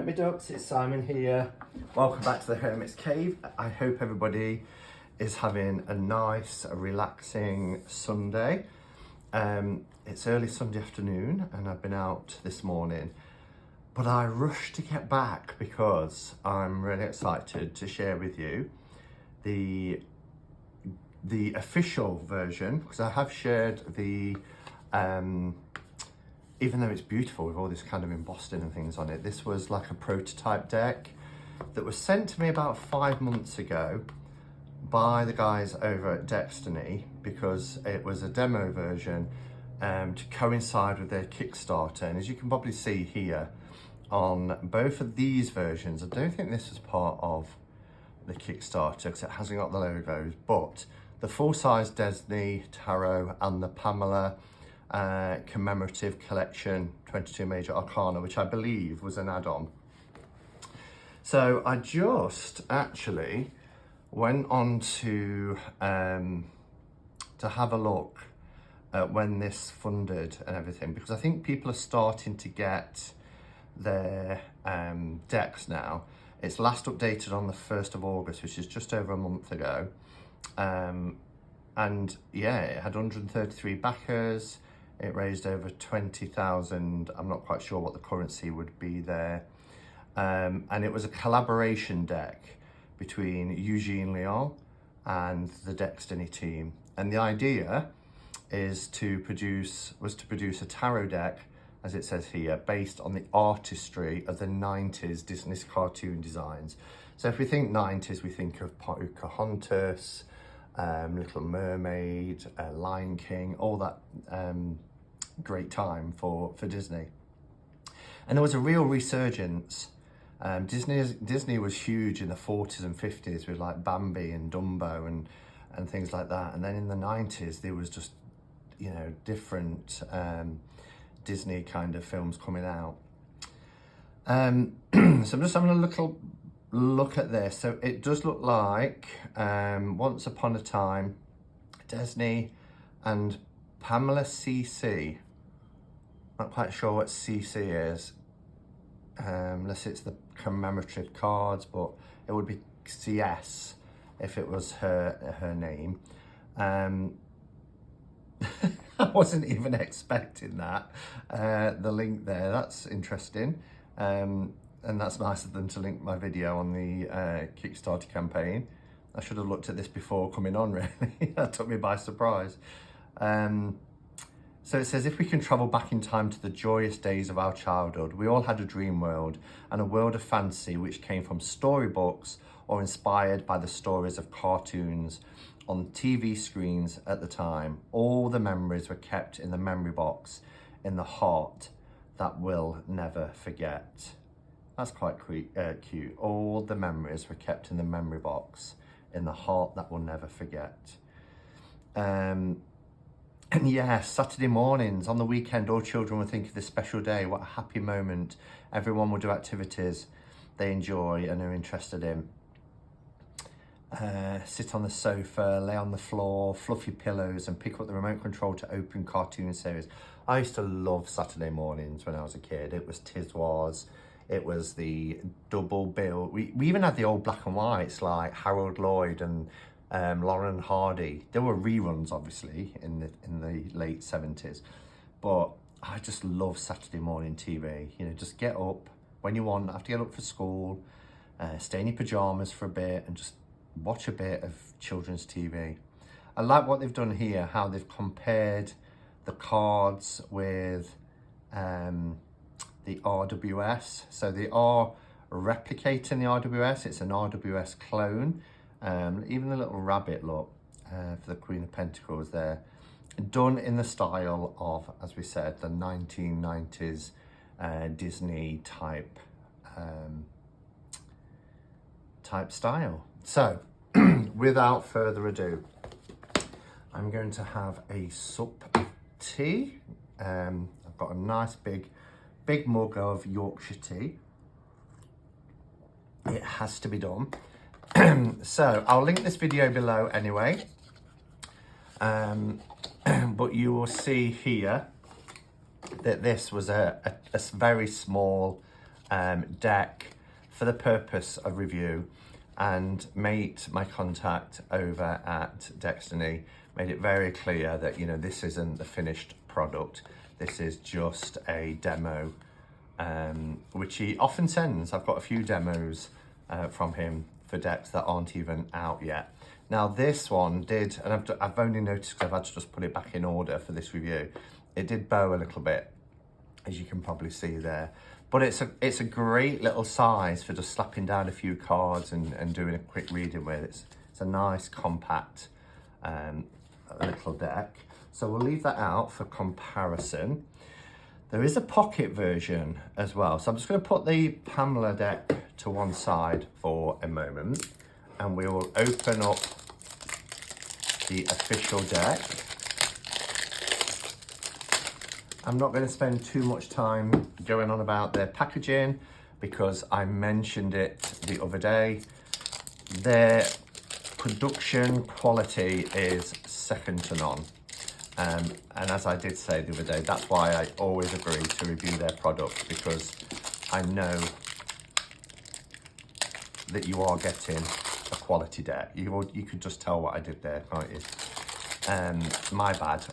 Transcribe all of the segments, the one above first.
Right, my ducks, it's Simon here. Welcome back to the Hermit's Cave. I hope everybody is having a nice, relaxing Sunday. It's early Sunday afternoon and I've been out this morning, but I rushed to get back because I'm really excited to share with you the official version, because I have shared the even though it's beautiful with all this kind of embossing and things on it, this was like a prototype deck that was sent to me about 5 months ago by the guys over at Desney, because it was a demo version to coincide with their Kickstarter. And as you can probably see here on both of these versions, I don't think this was part of the Kickstarter because it hasn't got the logos, but the full-size Desney Tarot and the Pamela Commemorative Collection 22 Major Arcana, which I believe was an add-on. So I just actually went on to have a look at when this funded and everything, because I think people are starting to get their decks now. It's last updated on the 1st of August, which is just over a month ago. And yeah, it had 133 backers. It raised over 20,000. I'm not quite sure what the currency would be there. And it was a collaboration deck between Eugene Leon and the Desney team. And the idea was to produce a tarot deck, as it says here, based on the artistry of the 90s Disney's cartoon designs. So if we think 90s, we think of Pocahontas, Little Mermaid, Lion King, all that great time for Disney. And there was a real resurgence. Disney was huge in the 40s and 50s with like Bambi and Dumbo and things like that. And then in the 90s, there was just, you know, different Disney kind of films coming out. So I'm just having a little look at this. So it does look like once upon a time, Desney and Pamela CC. Not quite sure what CC is, unless it's the commemorative cards, but it would be CS if it was her name. I wasn't even expecting that. The link there, that's interesting. And that's nice of them to link my video on the Kickstarter campaign. I should have looked at this before coming on, really. That took me by surprise. So it says, if we can travel back in time to the joyous days of our childhood, we all had a dream world and a world of fantasy which came from storybooks or inspired by the stories of cartoons on TV screens at the time. All the memories were kept in the memory box in the heart that we'll never forget. That's quite cute. All the memories were kept in the memory box in the heart that we'll never forget. And yes, Saturday mornings, on the weekend, all children will think of this special day. What a happy moment. Everyone will do activities they enjoy and are interested in. Sit on the sofa, lay on the floor, fluffy pillows, and pick up the remote control to open cartoon series. I used to love Saturday mornings when I was a kid. It was Tiswas, it was the double bill. We even had the old black and whites like Harold Lloyd and Lauren Hardy. There were reruns, obviously, in the late 70s, but I just love Saturday morning TV. You know, just get up when you want, have to get up for school, stay in your pajamas for a bit and just watch a bit of children's TV. I like what they've done here, how they've compared the cards with the RWS. So they are replicating the RWS. It's an RWS clone. Even the little rabbit look for the Queen of Pentacles there, done in the style of, as we said, the 1990s Disney type style. So without further ado, I'm going to have a sup of tea. I've got a nice big mug of Yorkshire tea. It has to be done. So I'll link this video below anyway, but you will see here that this was a very small deck for the purpose of review, and my contact over at Desney made it very clear that, you know, this isn't the finished product. This is just a demo, which he often sends. I've got a few demos from him for decks that aren't even out yet. Now this one did, and I've only noticed because I've had to just put it back in order for this review. It did bow a little bit, as you can probably see there. But it's a great little size for just slapping down a few cards and doing a quick reading with. It's a nice compact little deck. So we'll leave that out for comparison. There is a pocket version as well. So I'm just going to put the Pamela deck to one side for a moment, and we will open up the official deck. I'm not going to spend too much time going on about their packaging because I mentioned it the other day. Their production quality is second to none. And as I did say the other day, that's why I always agree to review their product, because I know that you are getting a quality deck. You could just tell what I did there, can't you? My bad.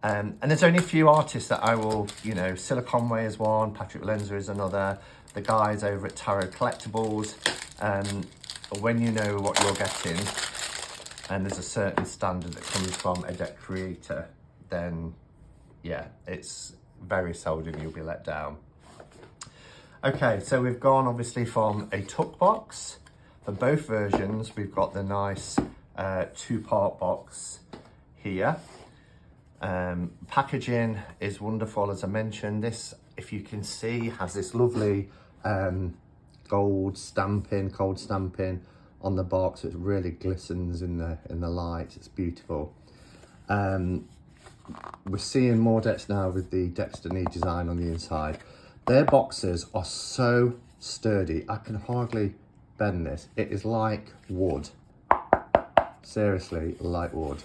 And there's only a few artists that I will, you know, Silla Conway is one, Patrick Lenzer is another, the guys over at Tarot Collectibles. When you know what you're getting, and there's a certain standard that comes from a deck creator, then yeah, it's very seldom you'll be let down. Okay, so we've gone obviously from a tuck box. For both versions, we've got the nice two-part box here. Packaging is wonderful, as I mentioned. This, if you can see, has this lovely cold stamping on the box. It really glistens in the light. It's beautiful. We're seeing more decks now with the Desney design on the inside. Their boxes are so sturdy. I can hardly bend this. It is like wood. Seriously, like wood.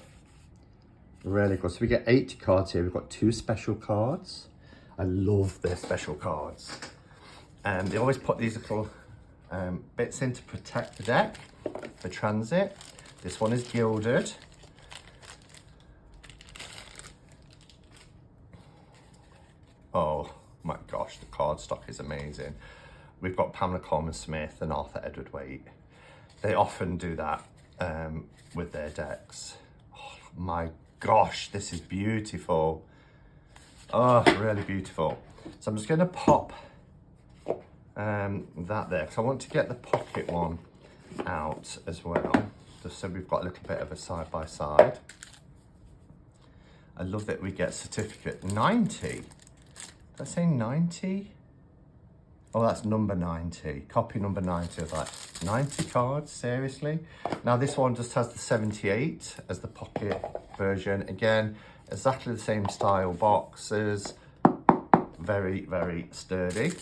Really good. So we get 80 cards here. We've got 2 special cards. I love their special cards. They always put these little bits in to protect the deck for transit. This one is gilded. Oh my gosh, the card stock is amazing. We've got Pamela Commemorative and Arthur Edward Waite. They often do that with their decks. Oh my gosh, this is beautiful. Oh, really beautiful. So I'm just going to pop that there, because I want to get the pocket one out as well, just so we've got a little bit of a side by side. I love that we get certificate 90. Did I say 90? Oh, that's number 90, copy number 90. I was like, 90 cards, seriously? Now this one just has the 78 as the pocket version. Again, exactly the same style boxes, very, very sturdy.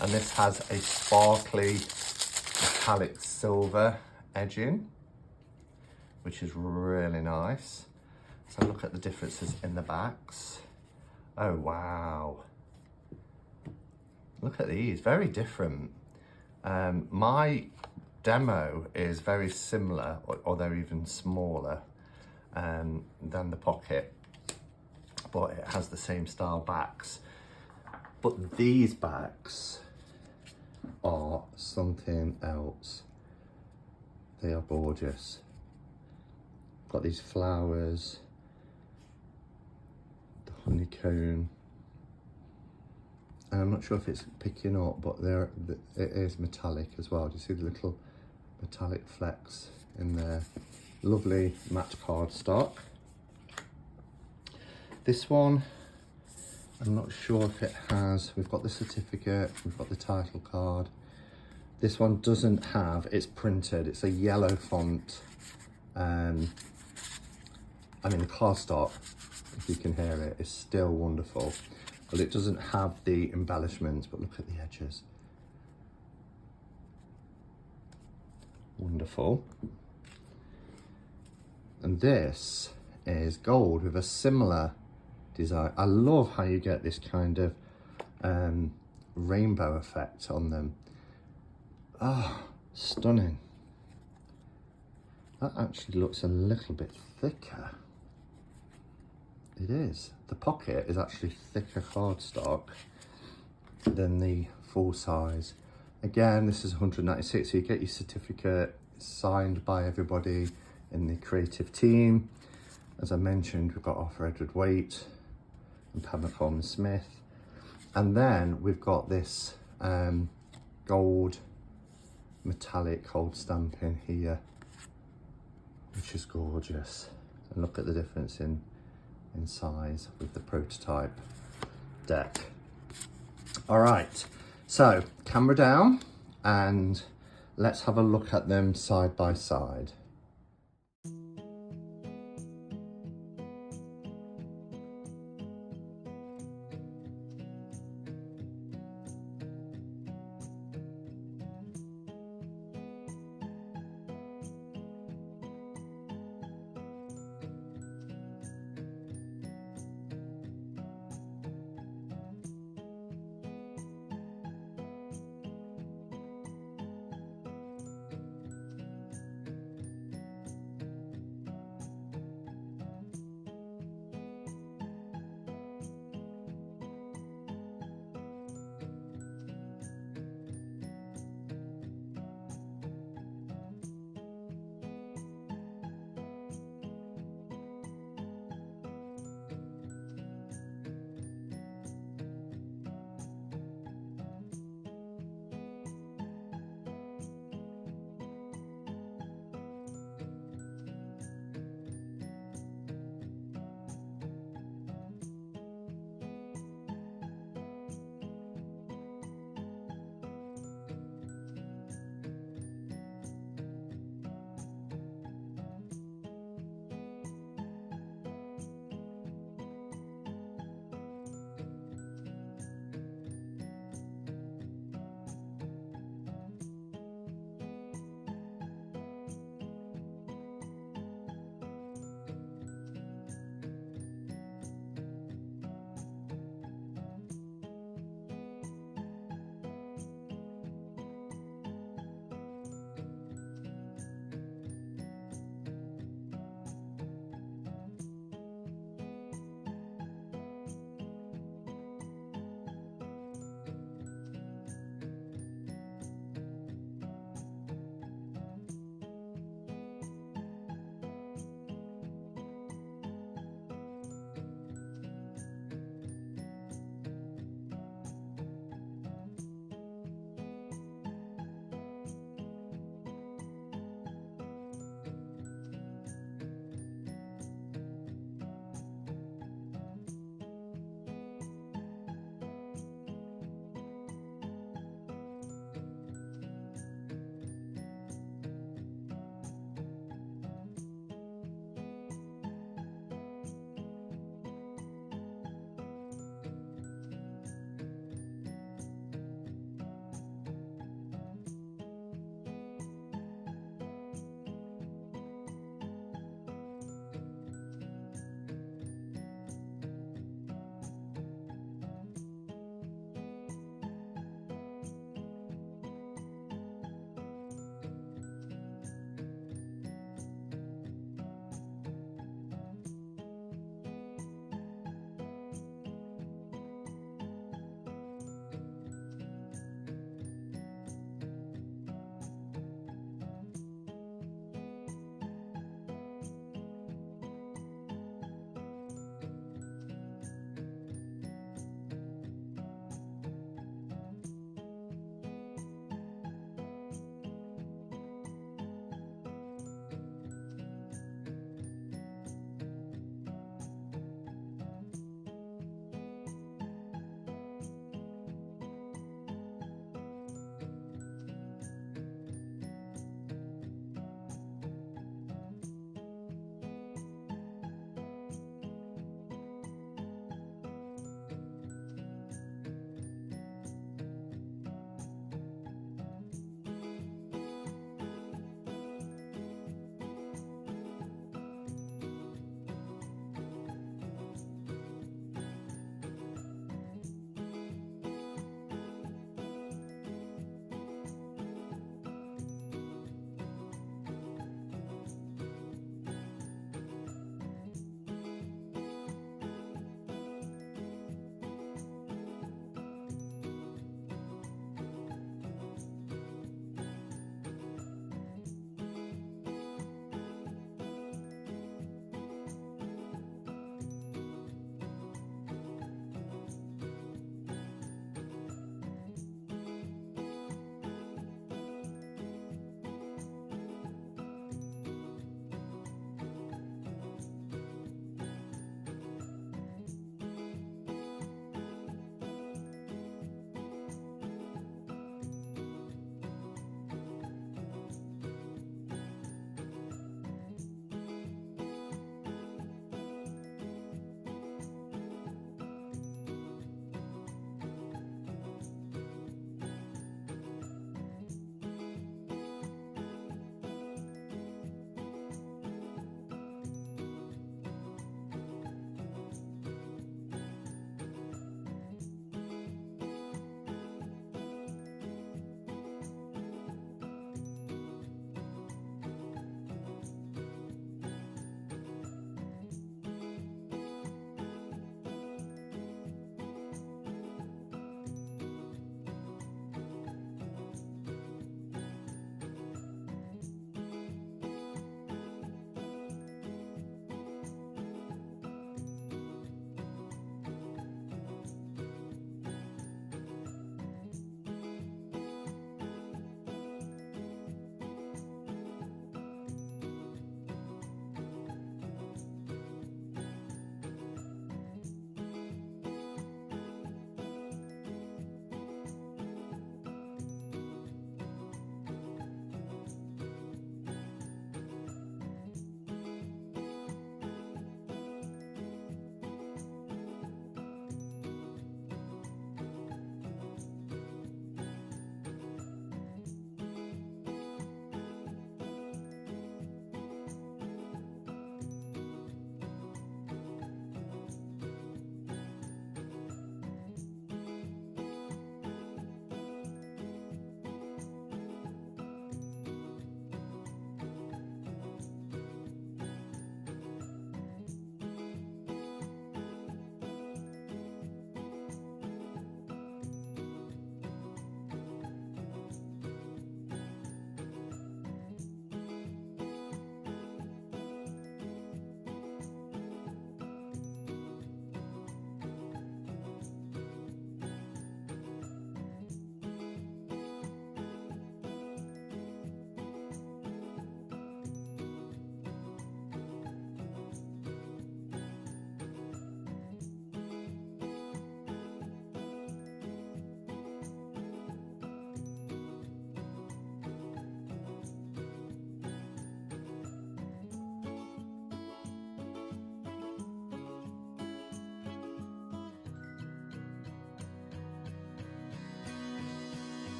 And this has a sparkly metallic silver edging, which is really nice. So look at the differences in the backs. Oh, wow. Look at these, very different. My demo is very similar, or they're even smaller than the pocket, but it has the same style backs. But these backs are something else. They are gorgeous. Got these flowers, the honeycomb. And I'm not sure if it's picking up, but it is metallic as well. Do you see the little metallic flecks in there? Lovely matte cardstock. This one, I'm not sure if it has, we've got the certificate, we've got the title card. This one doesn't have, it's printed, it's a yellow font. I mean, the cardstock, if you can hear it, is still wonderful. But it doesn't have the embellishments, but look at the edges. Wonderful. And this is gold with a similar design. I love how you get this kind of rainbow effect on them. Ah, stunning. That actually looks a little bit thicker. It is. The pocket is actually thicker cardstock than the full size. Again, this is 196, so you get your certificate signed by everybody in the creative team. As I mentioned, we've got Arthur Edward Waite and Pamela Commemorative. And then we've got this gold metallic gold stamping here, which is gorgeous. And look at the difference in size with the prototype deck. All right, so camera down and let's have a look at them side by side.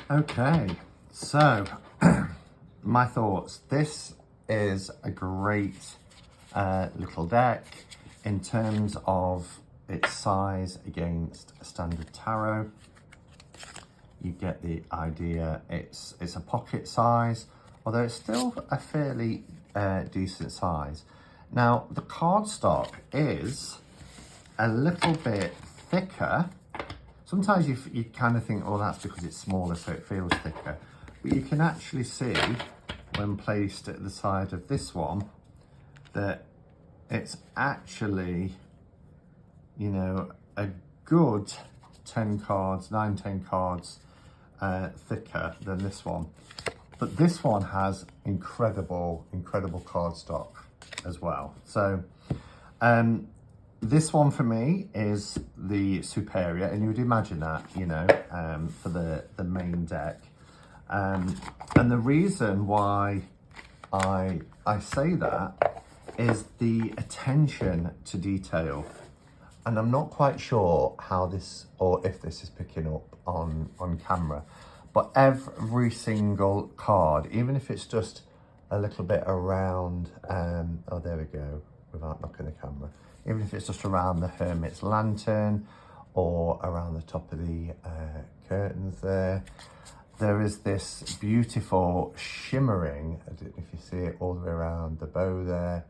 Okay, so my thoughts. This is a great little deck in terms of its size against a standard tarot. You get the idea. It's a pocket size, although it's still a fairly decent size. Now the cardstock is a little bit thicker. Sometimes you kind of think, oh, that's because it's smaller, so it feels thicker. But you can actually see, when placed at the side of this one, that it's actually, you know, a good 10 cards, 10 cards thicker than this one. But this one has incredible cardstock as well. So, this one for me is the superior, and you would imagine that, you know, for the main deck. And the reason why I say that is the attention to detail. And I'm not quite sure how this, or if this is picking up on camera, but every single card, even if it's just a little bit around, oh, there we go, without knocking the camera. Even if it's just around the Hermit's Lantern or around the top of the curtains there is this beautiful shimmering, I don't know if you see it, all the way around the bow there,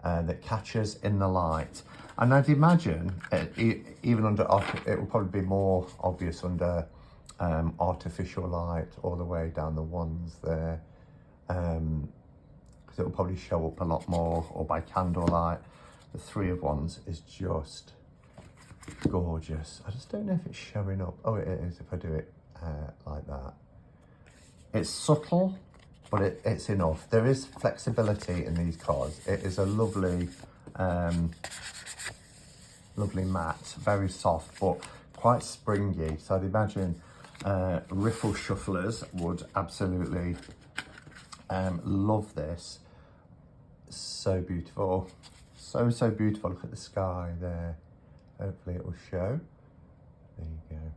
that catches in the light. And I'd imagine, even under, it will probably be more obvious under artificial light, all the way down the ones there, because it will probably show up a lot more, or by candlelight. The 3 of Wands is just gorgeous. I just don't know if it's showing up. Oh, it is if I do it like that. It's subtle, but it's enough. There is flexibility in these cards. It is a lovely, lovely matte, very soft, but quite springy. So I'd imagine riffle shufflers would absolutely love this. So beautiful. So beautiful. Look at the sky there. Hopefully it will show. There you go.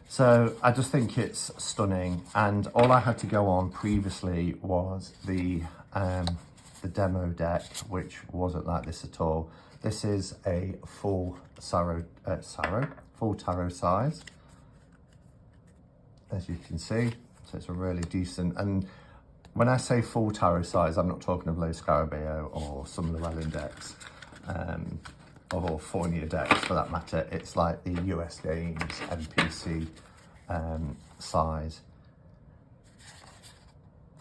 So I just think it's stunning, and all I had to go on previously was the demo deck, which wasn't like this at all. This is a full full tarot size, as you can see. So it's a really decent, and when I say full tarot size, I'm not talking of low Scarabeo or some Llewellyn decks, or Fournier decks for that matter. It's like the US Games NPC size.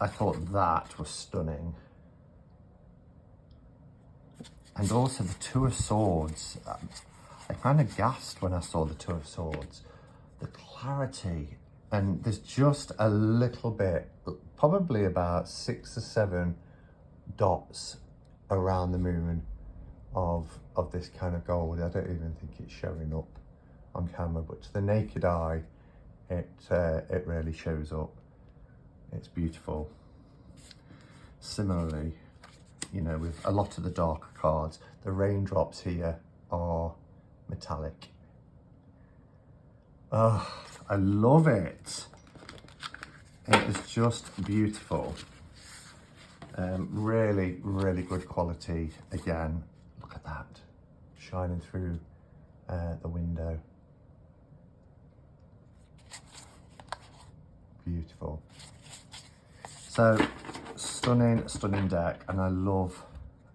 I thought that was stunning. And also the Two of Swords. I kind of gasped when I saw the Two of Swords. The clarity, and there's just a little bit, probably about 6 or 7 dots around the moon of this kind of gold. I don't even think it's showing up on camera, but to the naked eye, it really shows up. It's beautiful. Similarly, you know, with a lot of the darker cards, the raindrops here are metallic. Oh, I love it. It is just beautiful. Really good quality. Again, look at that, shining through the window. Beautiful. So stunning deck, and I love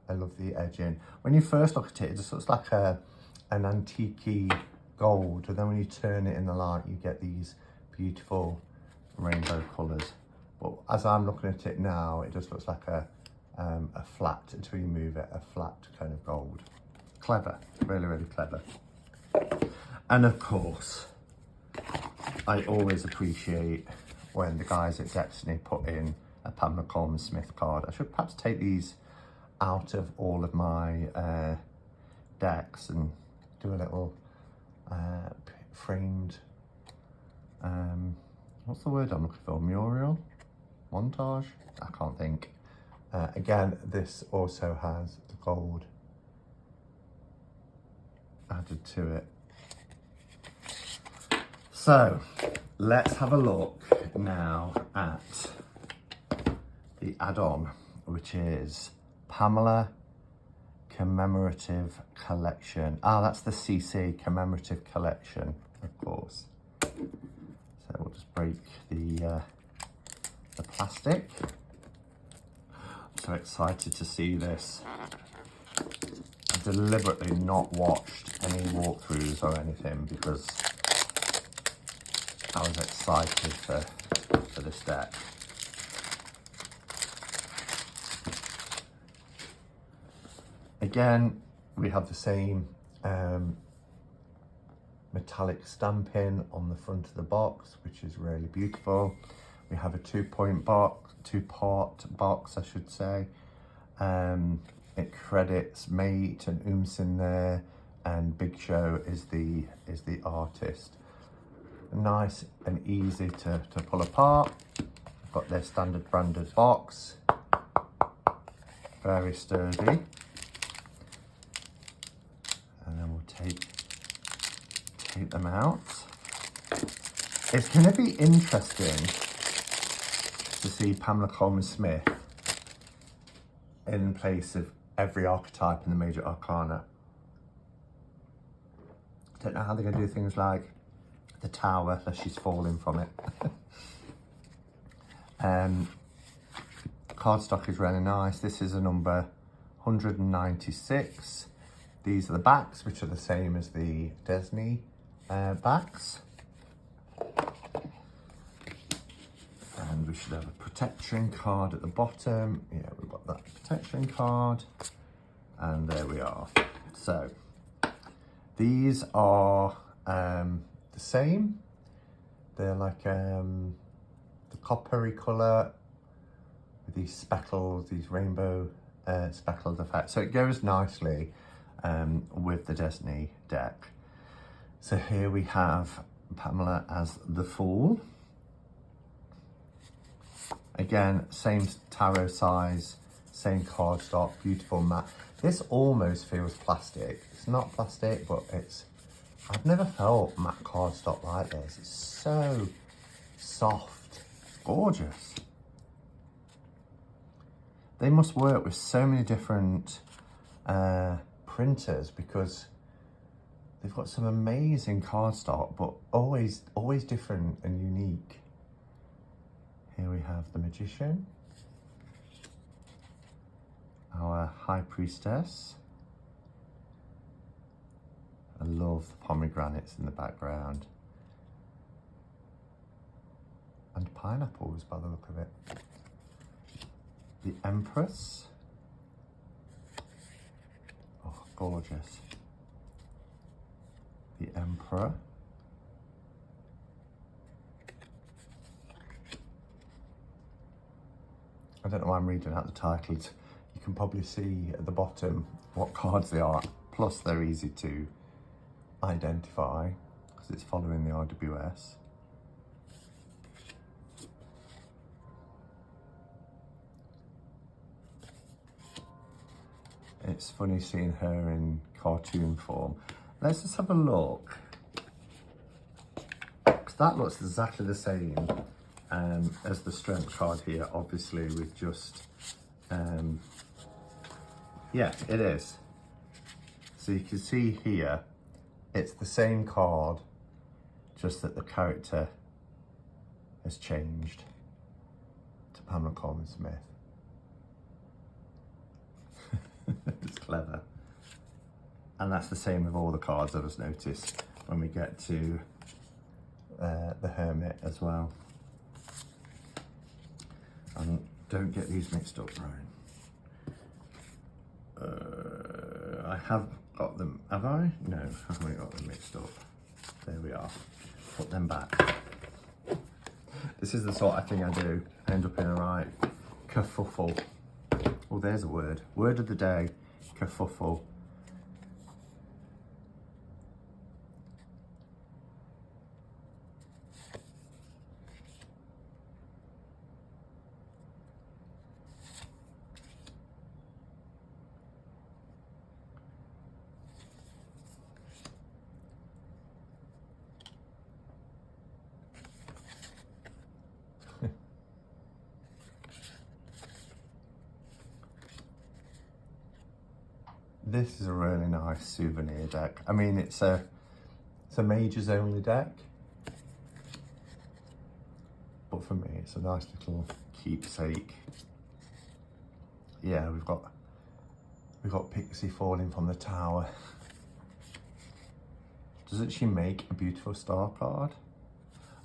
the edging. When you first look at it, it just looks like an antique gold, and then when you turn it in the light, you get these beautiful rainbow colours. But as I'm looking at it now, it just looks like a flat, until you move it, a flat kind of gold. Clever, really clever. And of course, I always appreciate when the guys at Desney put in a Pamela Commemorative card. I should perhaps take these out of all of my decks and do a little framed, what's the word I'm looking for? Mural? Montage? I can't think. Again, this also has the gold added to it. So let's have a look now at the add-on, which is Pamela Commemorative Collection. Ah, that's the CC Commemorative Collection, of course. So we'll just break the plastic. I'm so excited to see this. I've deliberately not watched any walkthroughs or anything because I was excited for this deck. Again, we have the same metallic stamping on the front of the box, which is really beautiful. We have a two-part box, I should say. It credits Mate and in there, and Big Show is the artist. Nice and easy to pull apart. I've got their standard branded box, very sturdy. And then we'll take them out. It's going to be interesting to see Pamela Commemorative in place of every archetype in the major arcana. I don't know how they're going to do things like the tower, unless she's falling from it. Cardstock is really nice. This is a number 196. These are the backs, which are the same as the Desney backs. And we should have a protection card at the bottom. Yeah, we've got that protection card. And there we are. So, these are the same. They're like the coppery colour with these speckles, these rainbow speckled effects. So it goes nicely with the Desney deck. So here we have Pamela as the Fool. Again, same tarot size, same cardstock, beautiful matte. This almost feels plastic. It's not plastic, but I've never felt matte cardstock like this. It's so soft, gorgeous. They must work with so many different printers because they've got some amazing cardstock, but always different and unique. Here we have the Magician, our High Priestess. I love the pomegranates in the background. And pineapples by the look of it. The Empress. Oh, gorgeous. The Emperor. I don't know why I'm reading out the titles. You can probably see at the bottom what cards they are. Plus they're easy to identify because it's following the RWS. It's funny seeing her in cartoon form. Let's just have a look. Because that looks exactly the same as the strength card here, obviously, with just, yeah, it is. So you can see here, it's the same card, just that the character has changed to Pamela Commemorative. It's clever. And that's the same with all the cards, I've just noticed, when we get to the Hermit as well. And don't get these mixed up, Ryan. I have got them, have I? No, I haven't got them mixed up. There we are. Put them back. This is the sort of thing I do. I end up in a right kerfuffle. Oh, there's a word. Word of the day, kerfuffle. this is a really nice souvenir deck. I mean, it's a majors only deck, but for me, it's a nice little keepsake. Yeah, we've got Pixie falling from the tower. Doesn't she make a beautiful star card?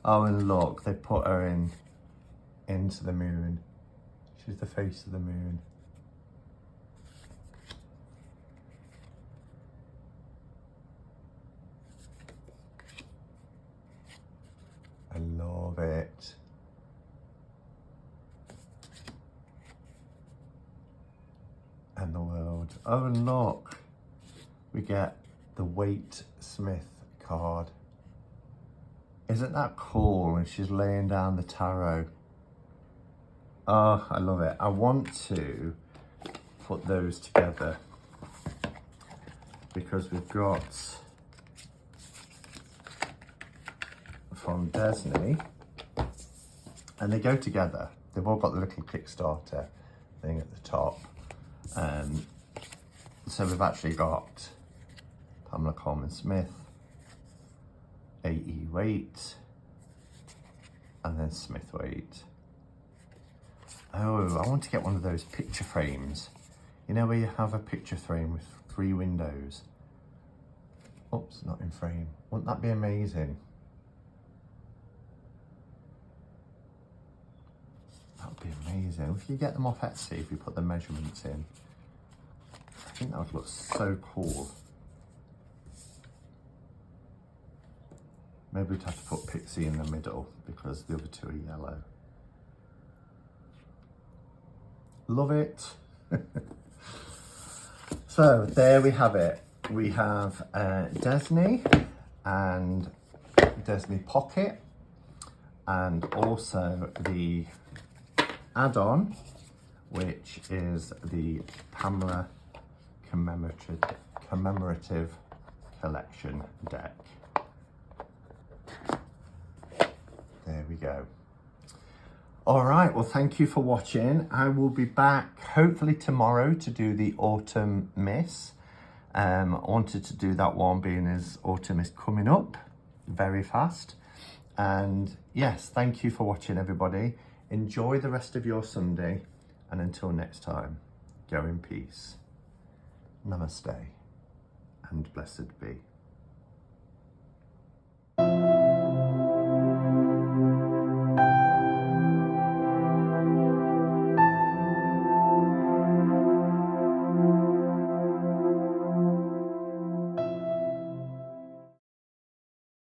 Oh, and look, they put her into the moon. She's the face of the moon. I love it. And the world. Oh, and look, we get the Waite Smith card. Isn't that cool when she's laying down the tarot? Oh, I love it. I want to put those together because we've got from Desney, and they go together. They've all got the little Kickstarter thing at the top. So we've actually got Pamela Commemorative, A.E. Waite, and then Smith Waite. Oh, I want to get one of those picture frames. You know where you have a picture frame with 3 windows? Oops, not in frame. Wouldn't that be amazing? That would be amazing. If you get them off Etsy, if you put the measurements in, I think that would look so cool. Maybe we'd have to put Pixie in the middle because the other 2 are yellow. Love it. So there we have it. We have Desney and Desney Pocket, and also the add-on, which is the Pamela Commemorative Collection deck. There we go. All right, well, thank you for watching. I will be back hopefully tomorrow to do the autumn miss. I wanted to do that one being as autumn is coming up very fast. And yes, thank you for watching, everybody. Enjoy the rest of your Sunday, and until next time, go in peace. Namaste and blessed be.